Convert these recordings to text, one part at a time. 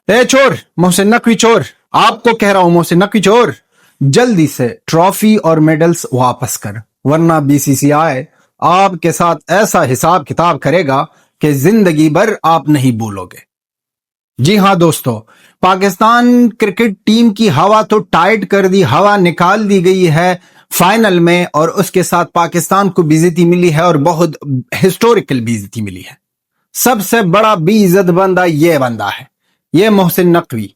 ए चोर, मोहसिन नकवी चोर, आपको कह रहा हूं मोहसिन नकवी चोर, जल्दी से ट्रॉफी और मेडल्स वापस कर, वरना बीसीसीआई आपके साथ ऐसा हिसाब किताब करेगा कि जिंदगी भर आप नहीं भूलोगे। जी हां दोस्तों, पाकिस्तान क्रिकेट टीम की हवा तो टाइट कर दी, हवा निकाल दी गई है फाइनल में, और उसके साथ पाकिस्तान को बेइज्जती मिली है और बहुत हिस्टोरिकल बेइज्जती मिली है। सबसे बड़ा बेइज्जत बंदा ये बंदा है, ये मोहसिन नकवी।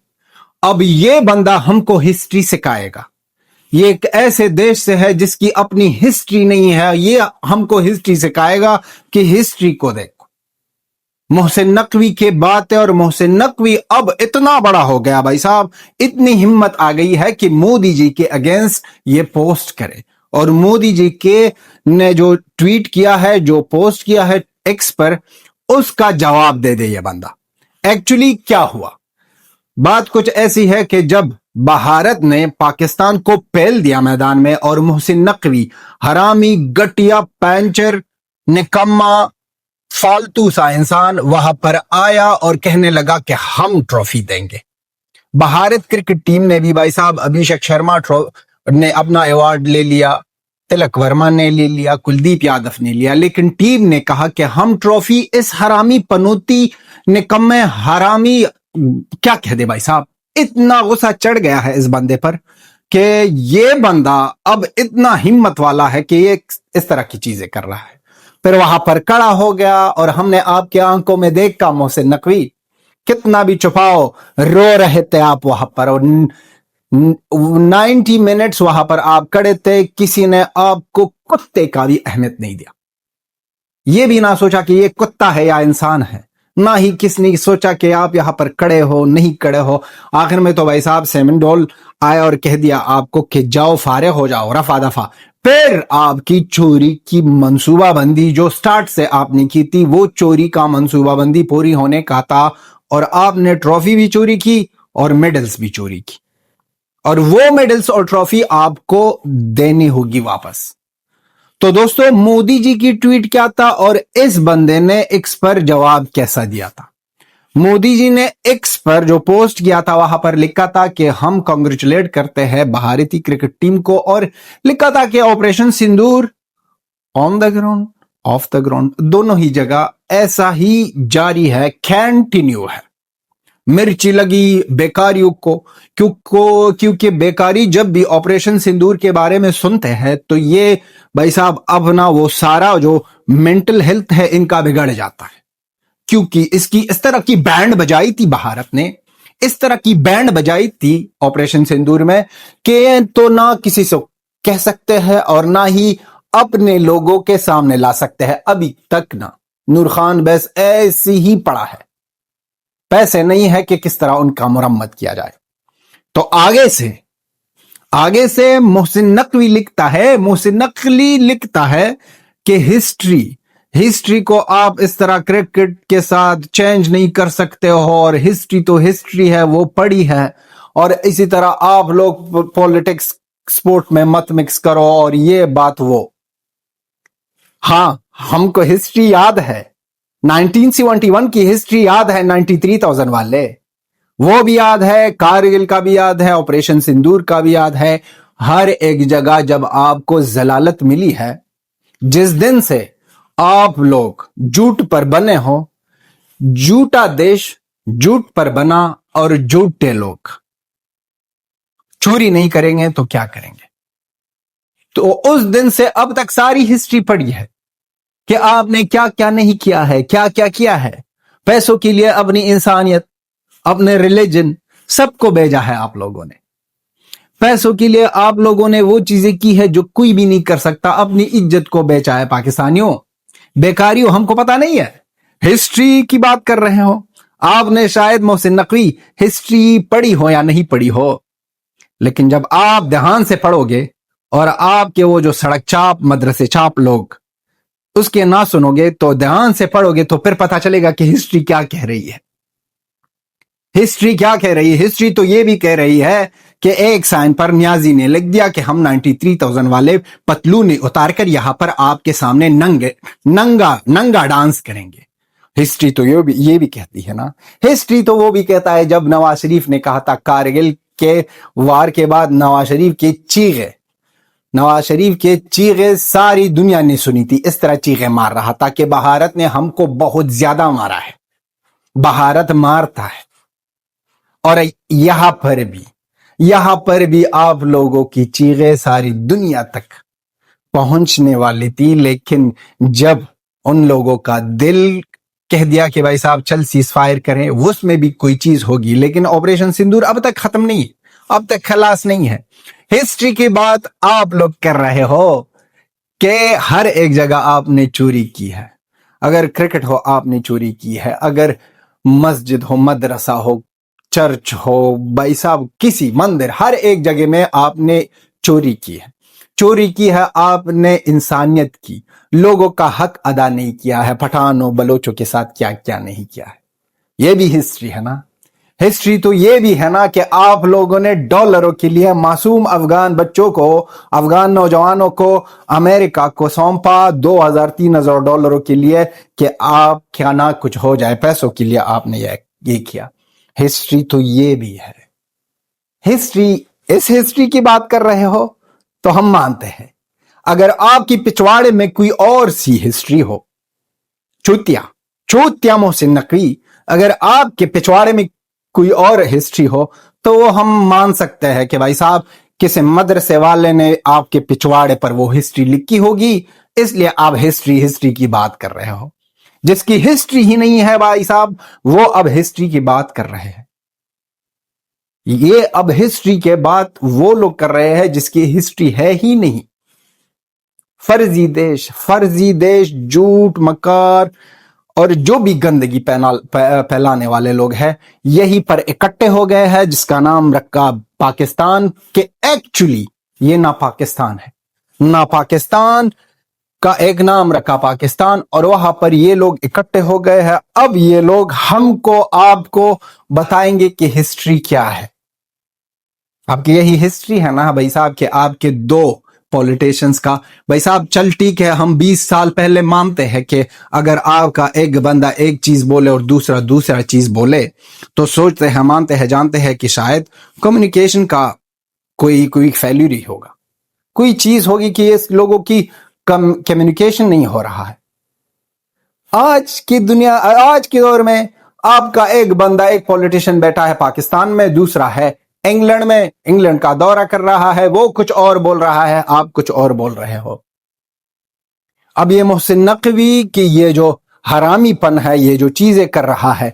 अब ये बंदा हमको हिस्ट्री सिखाएगा। ये एक ऐसे देश से है जिसकी अपनी हिस्ट्री नहीं है, ये हमको हिस्ट्री सिखाएगा कि हिस्ट्री को देखो। मोहसिन नकवी के बात है, और मोहसिन नकवी अब इतना बड़ा हो गया भाई साहब, इतनी हिम्मत आ गई है कि मोदी जी के अगेंस्ट ये पोस्ट करे, और मोदी जी के ने जो ट्वीट किया है, जो पोस्ट किया है एक्स पर, उसका जवाब दे दे ये बंदा। एक्चुअली क्या हुआ, बात कुछ ऐसी है कि जब भारत ने पाकिस्तान को पेल दिया मैदान में, और मोहसिन नकवी हरामी, गटिया, पैंचर, निकम्मा, फालतू सा इंसान वहां पर आया और कहने लगा कि हम ट्रॉफी देंगे। भारत क्रिकेट टीम ने भी भाई साहब, अभिषेक शर्मा ने अपना अवार्ड ले लिया, तिलक वर्मा ने ले लिया, कुलदीप यादव ने लिया, लेकिन टीम ने कहा कि हम ट्रॉफी इस हरामी, पनूती, निकम्मे, हरामी, क्या कह दे भाई साहब, इतना गुस्सा चढ़ गया है इस बंदे पर कि ये बंदा अब इतना हिम्मत वाला है कि ये इस तरह की चीजें कर रहा है। फिर वहां पर खड़ा हो गया, और हमने आपके आंखों में देखा मोहसिन नकवी, कितना भी छुपाओ, रो रहे थे आप वहां पर, और 90 मिनट्स वहां पर आप खड़े थे, किसी ने आपको कुत्ते का भी अहमियत नहीं दिया। ये भी ना सोचा कि ये कुत्ता है या इंसान है, ना ही किसने सोचा कि आप यहां पर खड़े हो, नहीं खड़े हो। आखिर में तो भाई साहब सेमेंडोल आया और कह दिया आपको कि जाओ, फारे हो जाओ, रफा दफा। फिर आपकी चोरी की मंसूबाबंदी जो स्टार्ट से आपने की थी, वो चोरी का मंसूबाबंदी पूरी होने का था, और आपने ट्रॉफी भी चोरी की और मेडल्स भी चोरी की, और वो मेडल्स और ट्रॉफी आपको देनी होगी वापस। तो दोस्तों, मोदी जी की ट्वीट क्या था और इस बंदे ने एक्स पर जवाब कैसा दिया था। मोदी जी ने एक्स पर जो पोस्ट किया था, वहां पर लिखा था कि हम कांग्रेचुलेट करते हैं भारतीय क्रिकेट टीम को, और लिखा था कि operation Sindoor on the ground, of the ground, दोनों ही जगह ऐसा ही जारी है, कंटिन्यू है। मिर्ची लगी बेकारियों को, क्योंकि बेकारी जब भी ऑपरेशन सिंदूर के बारे में सुनते हैं तो ये भाई साहब अब ना वो सारा जो मेंटल हेल्थ है इनका बिगड़ जाता है, क्योंकि इसकी इस तरह की बैंड बजाई थी भारत ने, इस तरह की बैंड बजाई थी ऑपरेशन सिंदूर में कि तो ना किसी से कह सकते हैं और ना ही अपने लोगों के सामने ला सकते हैं। अभी तक ना नूर खान बस ऐसी ही पड़ा है, पैसे नहीं है कि किस तरह उनका मुरम्मत किया जाए। तो आगे से मोहसिन नकवी लिखता है, मोहसिन नकवी लिखता है कि हिस्ट्री को आप इस तरह क्रिकेट के साथ चेंज नहीं कर सकते हो, और हिस्ट्री तो हिस्ट्री है, वो पड़ी है, और इसी तरह आप लोग पॉलिटिक्स स्पोर्ट में मत मिक्स करो, और ये बात वो। हां, हमको हिस्ट्री याद है, 1971 की हिस्ट्री याद है, 93,000 वाले, वो भी याद है, कारगिल का भी याद है, ऑपरेशन सिंदूर का भी याद है। हर एक जगह जब आपको जलालत मिली है, जिस दिन से आप लोग झूठ पर बने हो, झूठा देश झूठ पर बना, और झूठे लोग चोरी नहीं करेंगे तो क्या करेंगे। तो उस दिन से अब तक सारी हिस्ट्री पड़ी है कि आपने क्या क्या नहीं किया है, क्या क्या किया है। पैसों के लिए अपनी इंसानियत, अपने रिलीजन, सबको बेचा है आप लोगों ने। पैसों के लिए आप लोगों ने वो चीजें की है जो कोई भी नहीं कर सकता, अपनी इज्जत को बेचा है। पाकिस्तानियों, बेकारियों, हमको पता नहीं है, हिस्ट्री की बात कर रहे हो आपने, शायद मोहसिन नकवी हिस्ट्री पढ़ी हो या नहीं पढ़ी हो, लेकिन जब आप ध्यान से पढ़ोगे और आपके वो जो सड़क चाप, मदरसे चाप लोग उसके ना सुनोगे, तो ध्यान से पढ़ोगे, तो फिर पता चलेगा कि हिस्ट्री क्या कह रही है। हिस्ट्री क्या कह रही है? हिस्ट्री तो ये भी कह रही है कि एक साइन पर नियाजी ने लिख दिया कि हम 93,000 वाले पतलून उतार कर यहां पर आपके सामने नंगा डांस करेंगे। हिस्ट्री तो ये भी कहती है ना, हिस्ट्री तो वो भी कहता है जब नवाज शरीफ ने कहा था कारगिल के वार के बाद नवाज शरीफ के चीखे सारी दुनिया ने सुनी थी, इस तरह चीखे मार रहा था कि भारत ने हमको बहुत ज्यादा मारा है, भारत मारता है। और यहां पर भी आप लोगों की चीखे सारी दुनिया तक पहुंचने वाली थी, लेकिन जब उन लोगों का दिल कह दिया कि भाई साहब चल सीज फायर करें, उसमें भी कोई चीज होगी, लेकिन ऑपरेशन सिंदूर अब तक खत्म नहीं है, अब तक खलास नहीं है। हिस्ट्री की बात आप लोग कर रहे हो कि हर एक जगह आपने चोरी की है, अगर क्रिकेट हो आपने चोरी की है, अगर मस्जिद हो, मदरसा हो, चर्च हो, भाई साहब किसी मंदिर, हर एक जगह में आपने चोरी की है। चोरी की है आपने इंसानियत की, लोगों का हक अदा नहीं किया है, पठानों बलोचों के साथ क्या क्या नहीं किया है। ये भी हिस्ट्री है ना। हिस्ट्री तो ये भी है ना कि आप लोगों ने डॉलरों के लिए मासूम अफगान बच्चों को, अफगान नौजवानों को अमेरिका को सौंपा 2000-3000 डॉलरों के लिए कि आप क्या ना कुछ हो जाए, पैसों के लिए आपने ये किया। हिस्ट्री तो ये भी है। इस हिस्ट्री की बात कर रहे हो तो हम मानते हैं। अगर आपकी पिछवाड़े में कोई और सी हिस्ट्री हो, चूतिया मोहसिन नकवी, अगर आपके पिछवाड़े में कोई और हिस्ट्री हो तो वो हम मान सकते हैं कि भाई साहब किसी मदरसे वाले ने आपके पिछवाड़े पर वो हिस्ट्री लिखी होगी, इसलिए आप हिस्ट्री की बात कर रहे हो। जिसकी हिस्ट्री ही नहीं है भाई साहब, वो अब हिस्ट्री की बात कर रहे हैं। ये अब हिस्ट्री के बात वो लोग कर रहे हैं जिसकी हिस्ट्री है ही नहीं। फर्जी देश, झूठ, मकार और जो भी गंदगी फैलाने वाले लोग हैं, यही पर इकट्ठे हो गए हैं, जिसका नाम रखा पाकिस्तान के। एक्चुअली ये ना पाकिस्तान है, ना पाकिस्तान का एक नाम रखा पाकिस्तान, और वहां पर ये लोग इकट्ठे हो गए हैं। अब ये लोग हमको आपको बताएंगे कि हिस्ट्री क्या है। आपकी यही हिस्ट्री है ना भाई साहब कि आपके दो पॉलिटिशियंस का, भाई साहब चल ठीक है, हम 20 साल पहले मानते हैं कि अगर आपका एक बंदा एक चीज बोले और दूसरा चीज बोले तो सोचते हैं, मानते हैं, जानते हैं कि शायद कम्युनिकेशन का कोई फेल्यूर ही होगा, कोई चीज होगी कि इस लोगों की कम्युनिकेशन नहीं हो रहा है। आज की दौर में आपका एक बंदा, एक पॉलिटिशियन बैठा है पाकिस्तान में, दूसरा है इंग्लैंड में, इंग्लैंड का दौरा कर रहा है, वो कुछ और बोल रहा है, आप कुछ और बोल रहे हो। अब ये मोहसिन नकवी की ये जो हरामीपन है, ये जो चीजें कर रहा है,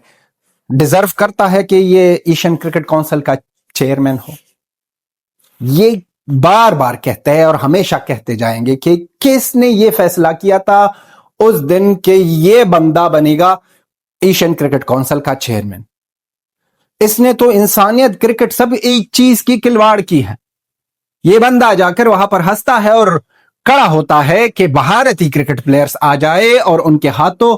डिजर्व करता है कि ये एशियन क्रिकेट काउंसिल का चेयरमैन हो। ये बार बार कहते हैं और हमेशा कहते जाएंगे कि किसने ये फैसला किया था उस दिन कि ये बंदा बनेगा एशियन क्रिकेट काउंसिल का चेयरमैन। इसने तो इंसानियत, क्रिकेट, सब एक चीज की खिलवाड़ की है। ये बंदा जाकर वहां पर हंसता है और खड़ा होता है कि भारतीय क्रिकेट प्लेयर्स आ जाए और उनके हाथों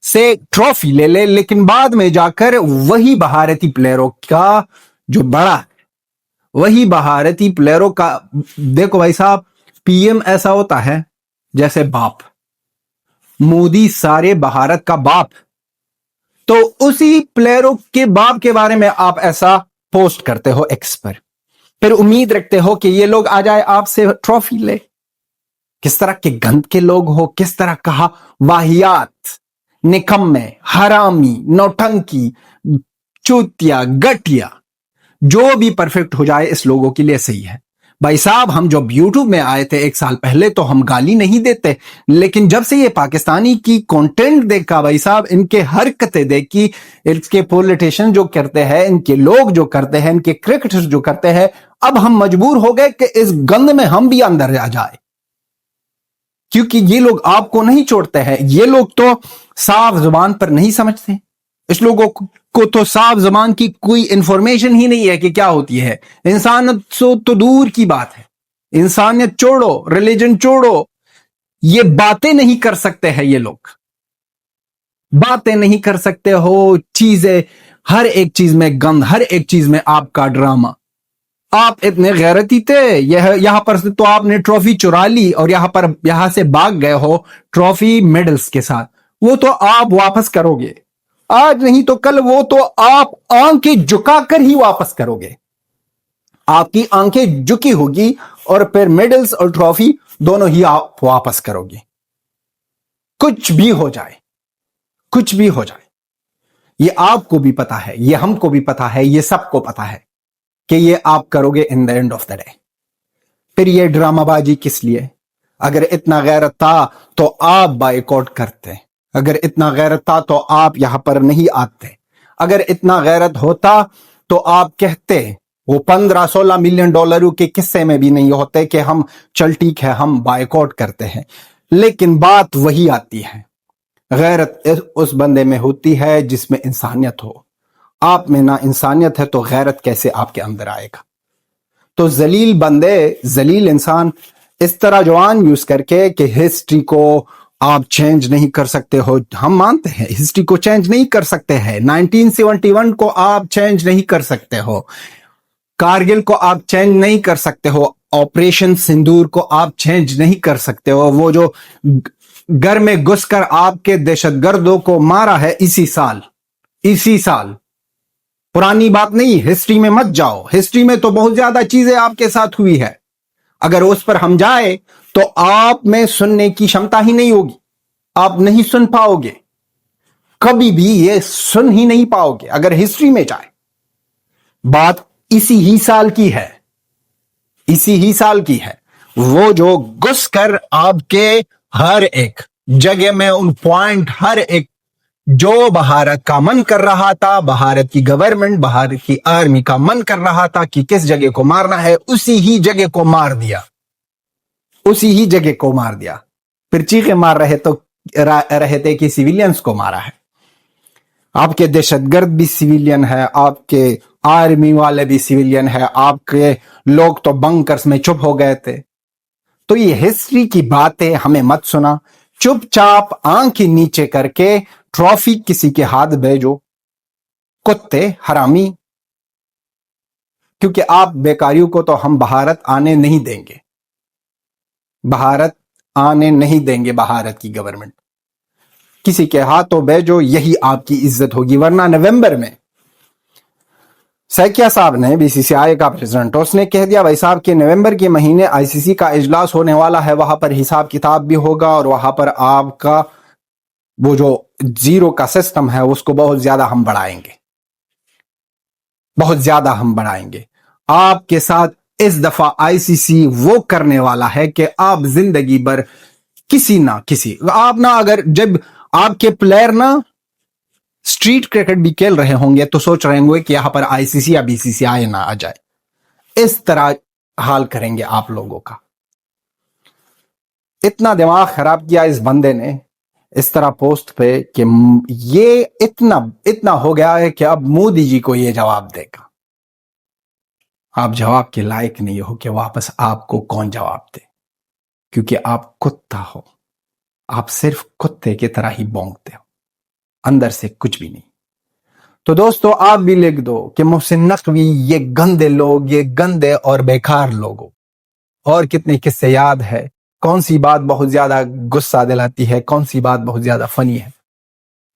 से ट्रॉफी ले ले, लेकिन बाद में जाकर वही भारतीय प्लेयरों का जो बड़ा है, वही भारतीय प्लेयरों का, देखो भाई साहब, पीएम ऐसा होता है जैसे बाप, मोदी सारे भारत का बाप, तो उसी प्लेयरों के बाप के बारे में आप ऐसा पोस्ट करते हो एक्स पर, फिर उम्मीद रखते हो कि ये लोग आ जाए आपसे ट्रॉफी ले। किस तरह के गंद के लोग हो, किस तरह कहा वाहियात, निकम्मे, हरामी, नौटंकी, चूतिया, गटिया, जो भी परफेक्ट हो जाए इस लोगों के लिए सही है। भाई साहब हम जब यूट्यूब में आए थे 1 साल पहले तो हम गाली नहीं देते, लेकिन जब से ये पाकिस्तानी की कंटेंट देखा भाई साहब, इनके हरकतें देखी, इसके पॉलिटिशियन जो करते हैं, इनके लोग जो करते हैं, इनके क्रिकेटर्स जो करते हैं, अब हम मजबूर हो गए कि इस गंद में हम भी अंदर आ जाए, क्योंकि ये लोग आपको नहीं छोड़ते हैं। ये लोग तो साफ जुबान पर नहीं समझते, इस लोगों को तो साफ जबान की कोई इंफॉर्मेशन ही नहीं है कि क्या होती है इंसानियत। तो दूर की बात है, इंसानियत छोड़ो, रिलीजन छोड़ो, ये बातें नहीं कर सकते हैं। ये लोग बातें नहीं कर सकते हो, चीजें, हर एक चीज में गंद, हर एक चीज में आपका ड्रामा। आप इतने गैरती थे, यहां पर से तो आपने ट्रॉफी चुरा ली और यहां से भाग गए हो ट्रॉफी मेडल्स के साथ। وہ تو آپ واپس کرو گے، آج نہیں تو کل وہ تو آپ آنکھیں جھکا کر ہی واپس کرو گے. آپ کی آنکھیں جھکی ہوگی اور پھر میڈلز اور ٹرافی دونوں ہی آپ واپس کرو گے. کچھ بھی ہو جائے، کچھ بھی ہو جائے، یہ آپ کو بھی پتا ہے، یہ ہم کو بھی پتا ہے، یہ سب کو پتا ہے کہ یہ آپ کرو گے in the end of the day. پھر یہ ڈرامہ بازی کس لیے؟ اگر اتنا غیرت تھا تو آپ بائیکاٹ کرتے، اگر اتنا غیرت تھا تو آپ یہاں پر نہیں آتے، اگر اتنا غیرت ہوتا تو آپ کہتے وہ 15-16 ملین ڈالروں کے قصے میں بھی نہیں ہوتے کہ ہم چل ٹھیک ہے ہم بائیکاٹ کرتے ہیں. لیکن بات وہی آتی ہے، غیرت اس بندے میں ہوتی ہے جس میں انسانیت ہو. آپ میں نہ انسانیت ہے تو غیرت کیسے آپ کے اندر آئے گا؟ تو ذلیل بندے، ذلیل انسان اس طرح جوان یوز کر کے کہ ہسٹری کو آپ چینج نہیں کر سکتے ہو. ہم مانتے ہیں ہسٹری کو چینج نہیں کر سکتے ہیں، 1971 کو آپ چینج نہیں کر سکتے ہو، کارگل کو آپ چینج نہیں کر سکتے ہو، آپریشن سندور کو آپ چینج نہیں کر سکتے ہو. وہ جو گھر میں گھس کر آپ کے دہشت گردوں کو مارا ہے اسی سال، پرانی بات نہیں، ہسٹری میں مت جاؤ. ہسٹری میں تو بہت زیادہ چیزیں آپ کے ساتھ ہوئی ہے، اگر اس پر ہم جائے تو آپ میں سننے کی شمتا ہی نہیں ہوگی، آپ نہیں سن پاؤ گے، کبھی بھی یہ سن ہی نہیں پاؤ گے اگر ہسٹری میں جائے. بات اسی ہی سال کی ہے، اسی ہی سال کی ہے. وہ جو گھس کر آپ کے ہر ایک جگہ میں ان پوائنٹ، ہر ایک جو بھارت کا من کر رہا تھا، بھارت کی گورنمنٹ، بھارت کی آرمی کا من کر رہا تھا کہ کس جگہ کو مارنا ہے، اسی ہی جگہ کو مار دیا، اسی ہی جگہ کو مار دیا. پھر چیخیں مار رہے تھے کہ سیویلینز کو مارا ہے. آپ کے دہشت گرد بھی سیویلین ہے، آپ کے آرمی والے بھی سیویلین ہے، آپ کے لوگ تو بنکرز میں چپ ہو گئے تھے. تو یہ ہسٹری کی باتیں ہمیں مت سنا، چپ چاپ آنکھ نیچے کر کے ٹرافی کسی کے ہاتھ بھیجو، کتے حرامی. کیونکہ آپ بیکاریوں کو تو ہم بھارت آنے نہیں دیں گے، بھارت آنے نہیں دیں گے. بھارت کی گورنمنٹ کسی کے ہاتھوں بھیجو، یہی آپ کی عزت ہوگی. ورنہ نومبر میں سیکیا صاحب نے بی سی سی آئی کا پریزیڈنٹ، اس نے کہہ دیا بھائی صاحب کہ نومبر کے مہینے آئی سی سی کا اجلاس ہونے والا ہے، وہاں پر حساب کتاب بھی ہوگا اور وہاں پر آپ کا وہ جو زیرو کا سسٹم ہے اس کو بہت زیادہ ہم بڑھائیں گے، بہت زیادہ ہم بڑھائیں گے. آپ کے ساتھ اس دفعہ آئی سی سی وہ کرنے والا ہے کہ آپ زندگی بھر کسی نہ کسی، آپ نہ اگر جب آپ کے پلیئر نہ اسٹریٹ کرکٹ بھی کھیل رہے ہوں گے تو سوچ رہے ہوں گے کہ یہاں پر آئی سی سی یا بی سی سی آئی نہ آ جائے. اس طرح حال کریں گے آپ لوگوں کا. اتنا دماغ خراب کیا اس بندے نے اس طرح پوسٹ پہ کہ یہ اتنا ہو گیا ہے کہ اب مودی جی کو یہ جواب دے گا. آپ جواب کے لائق نہیں ہو کہ واپس آپ کو کون جواب دے، کیونکہ آپ کتا ہو، آپ صرف کتے کی طرح ہی بونکتے ہو، اندر سے کچھ بھی نہیں. تو دوستو آپ بھی لکھ دو کہ محسن نقوی یہ گندے لوگ، یہ گندے اور بیکار لوگوں. اور کتنے قصے یاد ہے، کون سی بات بہت زیادہ غصہ دلاتی ہے، کون سی بات بہت زیادہ فنی ہے.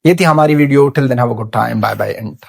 یہ تھی ہماری video. Till then have a good time, bye bye and